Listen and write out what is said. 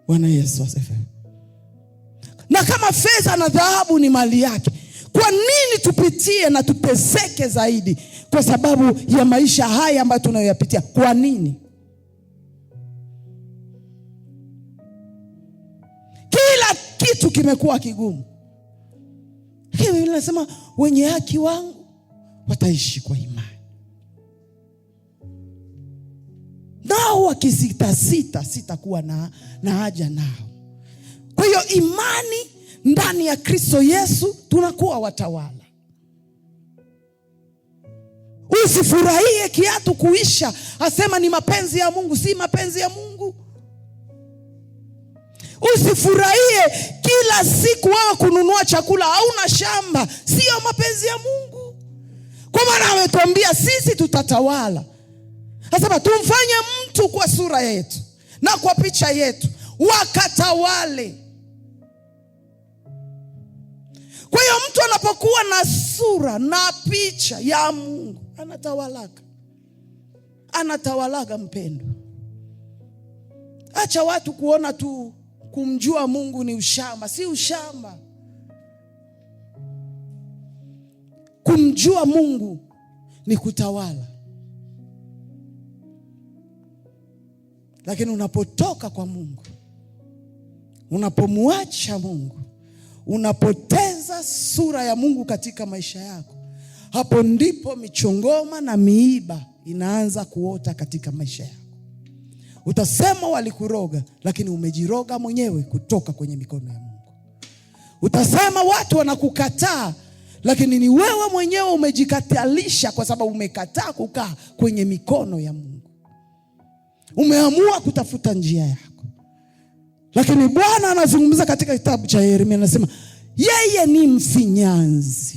Bwana Yesu asifiwe. Na kama fedha na dhahabu ni mali yake, kwa nini tupitie na tuteseke zaidi kwa sababu ya maisha haya ambayo tunayoyapitia? Kwa nini? Kila kitu kimekuwa kigumu. Hivi ninasema wenye haki wangu wataishi kwa imani. Nao wakisita sitakuwa na haja nao. Kwa hiyo imani ndani ya Kristo Yesu tunakuwa watawala. Usifurahie kiatu kuisha, asema ni mapenzi ya Mungu. Si mapenzi ya Mungu. Usifurahie kila siku wewe kununua chakula, hauna shamba. Sio mapenzi ya Mungu. Kwa maana ametuambia sisi tutatawala. Asema tumfanye mtu kwa sura yetu na kwa picha yetu, wakatawale. Kwa hiyo mtu anapokuwa na sura na picha ya Mungu, anatawalaga mpendo. Acha watu kuona tu kumjua Mungu ni ushamba. Si ushamba. Kumjua Mungu ni kutawala. Lakini unapotoka kwa Mungu, unapomuacha Mungu, unapoteza sura ya Mungu katika maisha yako, hapo ndipo michongoma na miiba inaanza kuota katika maisha yako. Utasema walikuroga, lakini umejiroga mwenyewe kutoka kwenye mikono ya Mungu. Utasema watu wanakukataa, lakini ni wewe mwenyewe umejikatalisha kwa sababu umekataa kukaa kwenye mikono ya Mungu. Umeamua kutafuta njia yako. Lakini Bwana anazungumza katika kitabu cha Yeremia, anasema yeye ni mfinyanzi.